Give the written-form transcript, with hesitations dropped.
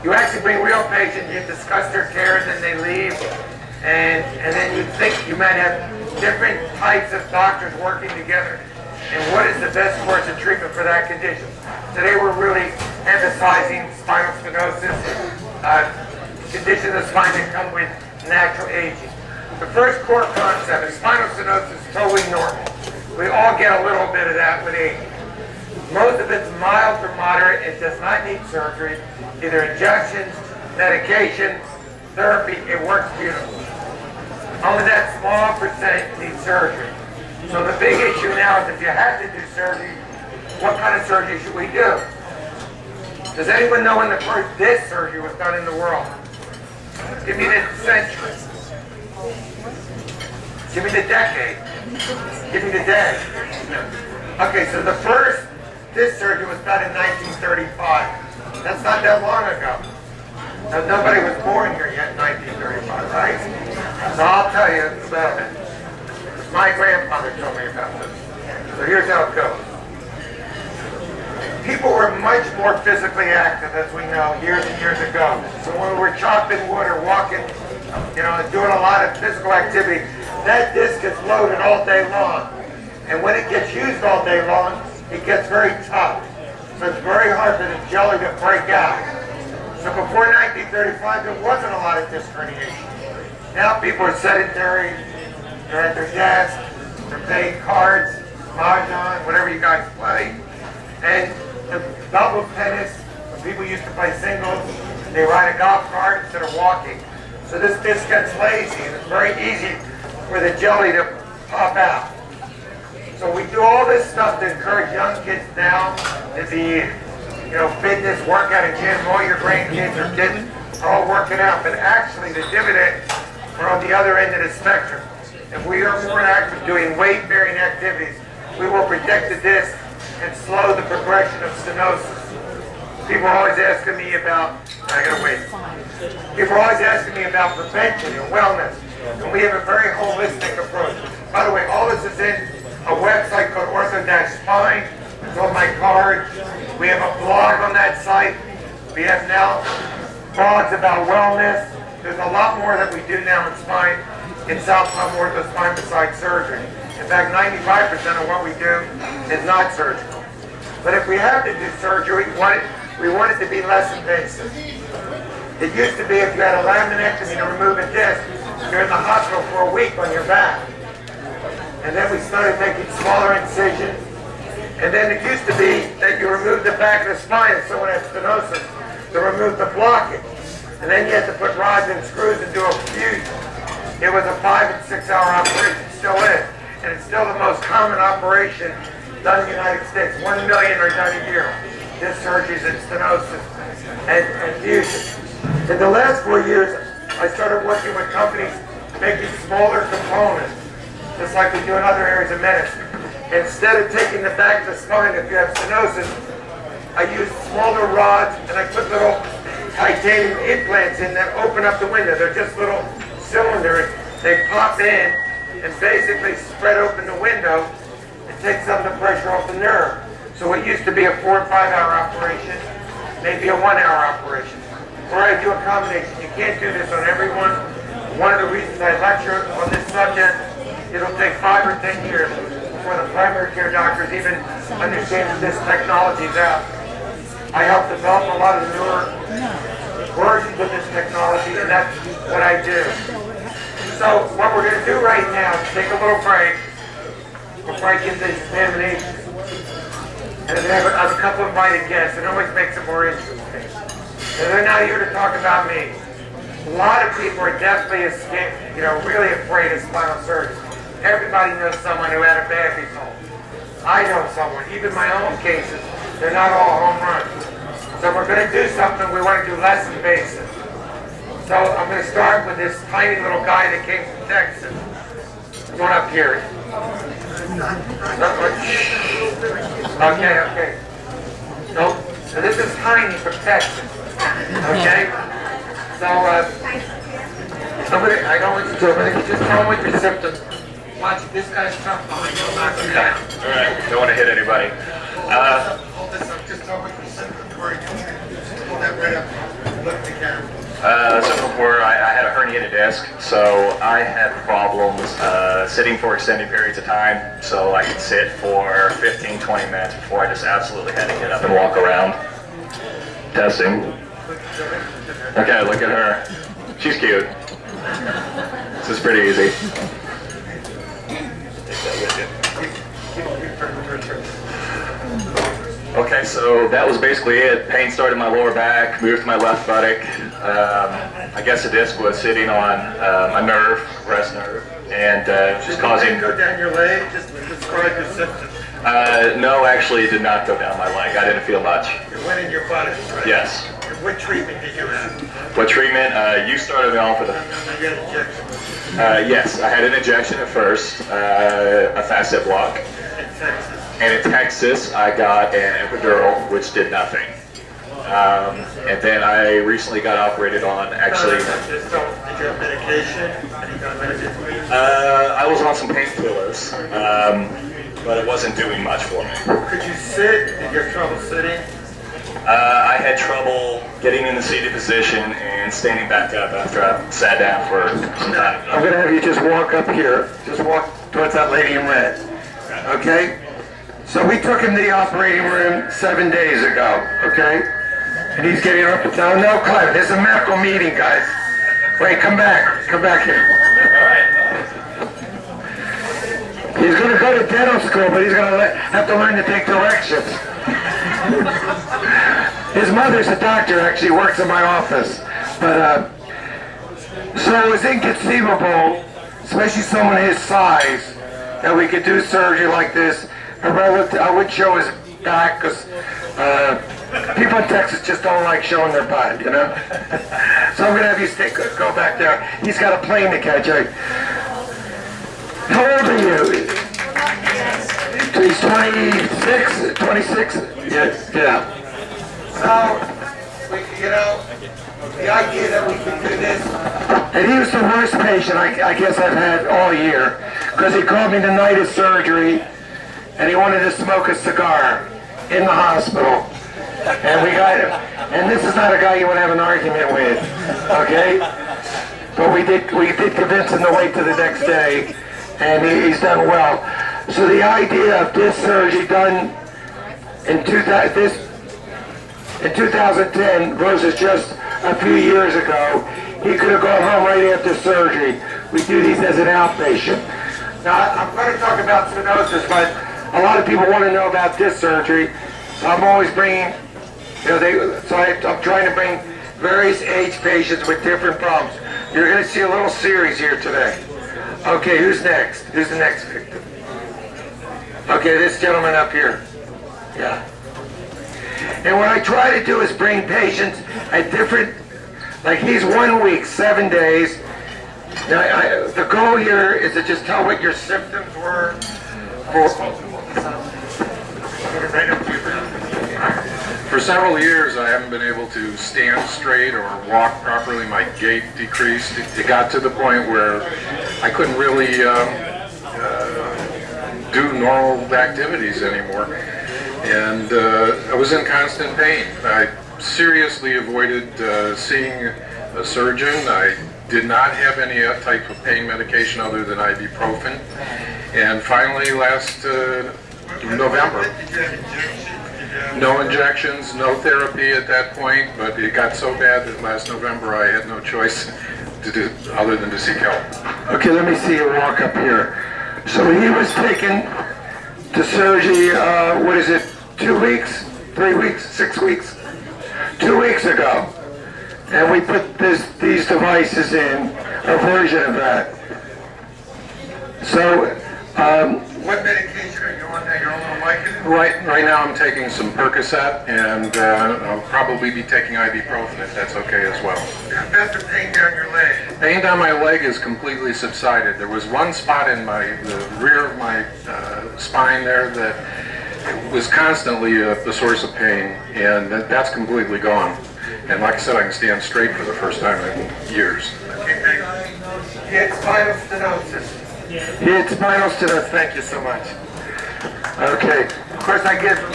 You actually bring real patients, you discuss their care, and then they leave. And then you think you might have different types of doctors working together. And what is the best course of treatment for that condition? Today we're really emphasizing spinal stenosis, conditions of spine that come with natural aging. The first core concept is spinal stenosis is totally normal. We all get a little bit of that with aging. Most of it's mild or moderate. It does not need surgery, either injections, medication, therapy. It works beautifully. Only that small percent needs surgery. So the big issue now is if you have to do surgery, what kind of surgery should we do? Does anyone know when the first disc surgery was done in the world? Give me the century. Give me the decade. Give me the day. Okay, so the first disc surgery was done in 1935. That's not that long ago. Now, nobody was born here yet in 1935, right? So I'll tell you about it. My grandfather told me about this. So here's how it goes. People were much more physically active, as we know, years and years ago. So when we were chopping wood or walking, and doing a lot of physical activity, that disc gets loaded all day long. And when it gets used all day long, it gets very tough. So it's very hard for the jelly to break out. So before 1935, there wasn't a lot of disc herniation. Now people are sedentary, they're at their desk, they're playing cards, mahjong, whatever you guys play. And the double tennis, when people used to play singles, they ride a golf cart instead of walking. So this disc gets lazy, and it's very easy for the jelly to pop out. So we do all this stuff to encourage young kids now to be, fitness, work at a gym. All your grandkids or kids are all working out, but actually the dividends are on the other end of the spectrum. If we are more active doing weight-bearing activities, we will protect the disc and slow the progression of stenosis. People are always asking me about, People are always asking me about prevention and wellness, and we have a very holistic approach. By the way, all this is in a website called Ortho-Spine. It's on my card. We have a blog on that site. We have now blogs about wellness. There's a lot more that we do now in spine, in South Palm Ortho Spine besides surgery. In fact, 95% of what we do is not surgical. But if we have to do surgery, we want it to be less invasive. It used to be if you had a laminectomy to remove a disc, you're in the hospital for a week on your back. And then we started making smaller incisions. And then it used to be that you remove the back of the spine if someone had stenosis to remove the blockage. And then you had to put rods and screws and do a fusion. It was a 5 and 6 hour operation, still is. And it's still the most common operation done in the United States. 1 million are done a year. Disc surgeries and stenosis and fusion. In the last 4 years, I started working with companies making smaller components, just like we do in other areas of medicine. Instead of taking the back of the spine, if you have stenosis, I use smaller rods and I put little titanium implants in that open up the window. They're just little cylinders. They pop in and basically spread open the window and take some of the pressure off the nerve. So it used to be a 4 or 5 hour operation, maybe a 1 hour operation. Or I do a combination. You can't do this on everyone. One of the reasons I lecture on this subject, it'll take 5 or 10 years before the primary care doctors even understand that this technology is out. I help develop a lot of the newer versions of this technology, and that's what I do. So what we're going to do right now is take a little break before I give the examination. And then I have a couple of invited guests. It always makes it more interesting. And they're not here to talk about me. A lot of people are definitely really afraid of spinal surgery. Everybody knows someone who had a bad result. I know someone, even my own cases, they're not all home runs. So we're going to do something we want to do less invasive. So I'm going to start with this tiny little guy that came from Texas. Come on up here. Okay. Nope. So this is Tiny from Texas. Okay? So, I don't want you to, but just tell me what your symptoms. Watch, this guy's tough behind you, knock him down. Alright, don't want to hit anybody. Hold this up, just tell me what your symptoms were. Just pull that right up. Look at the camera. So before, I had a herniated disc, so I had problems sitting for extended periods of time, so I could sit for 15, 20 minutes before I just absolutely had to get up and walk around. Testing. Okay, look at her. She's cute. This is pretty easy. Take that with you. Okay, so that was basically it. Pain started in my lower back, moved to my left buttock. I guess the disc was sitting on a nerve, rest nerve, and just causing... Go down your leg, just describe your symptoms. No, actually it did not go down my leg. I didn't feel much. It went in your buttock, right? Yes. And what treatment did you have? What treatment? You started me off with a... You had injection. Yes, I had an injection at first, a facet block. In Texas. And in Texas, I got an epidural, which did nothing. And then I recently got operated on, actually... Did you have medication? Any kind of medication? I was on some painkillers, but it wasn't doing much for me. Could you sit? Did you have trouble sitting? I had trouble getting in the seated position and standing back up after I sat down for some time. I'm going to have you just walk up here. Just walk towards that lady in red. Okay? So we took him to the operating room 7 days ago, okay? And he's getting up and down. No, Clive, this is a medical meeting, guys. Wait, come back. Come back here. He's going to go to dental school, but he's going to have to learn to take directions. His mother's a doctor, actually works in my office. But, so it was inconceivable, especially someone his size, that we could do surgery like this. I would show his back because people in Texas just don't like showing their butt, you know? So I'm going to have you go back there. He's got a plane to catch. How old are you? He's 26? 26? Yeah. So, you know, the idea that we can do this, and he was the worst patient I guess I've had all year, because he called me the night of surgery, and he wanted to smoke a cigar in the hospital. And we got him. And this is not a guy you want to have an argument with, okay? But we did convince him to wait till the next day, and he's done well. So the idea of this surgery done in 2010 versus just a few years ago, he could have gone home right after surgery. We do these as an outpatient. Now, I'm going to talk about stenosis, but a lot of people want to know about this surgery. So I'm always bringing, I'm trying to bring various age patients with different problems. You're going to see a little series here today. Okay, who's next? Who's the next victim? Okay, this gentleman up here. Yeah. And what I try to do is bring patients at different, like he's 1 week, 7 days. Now, the goal here is to just tell what your symptoms were. For several years, I haven't been able to stand straight or walk properly. My gait decreased. It got to the point where I couldn't really do normal activities anymore. And I was in constant pain. I seriously avoided seeing a surgeon. I did not have any type of pain medication other than ibuprofen. And finally, last November, no injections, no therapy at that point, but it got so bad that last November I had no choice to do other than to seek help. Okay, let me see you walk up here. So he was taken to surgery, 2 weeks, 3 weeks, 6 weeks? 2 weeks ago. And we put these devices in, a version of that. So, what medication are you on now? You're on Vicodin? Right now I'm taking some Percocet, and I'll probably be taking ibuprofen if that's okay as well. How about the pain down your leg? Pain down my leg is completely subsided. There was one spot in the rear of my spine there that was constantly the source of pain, and that's completely gone. And like I said, I can stand straight for the first time in years. Okay, thank you. He had spinal stenosis. He had spinal stenosis. Thank you so much. Okay. Of course, I give him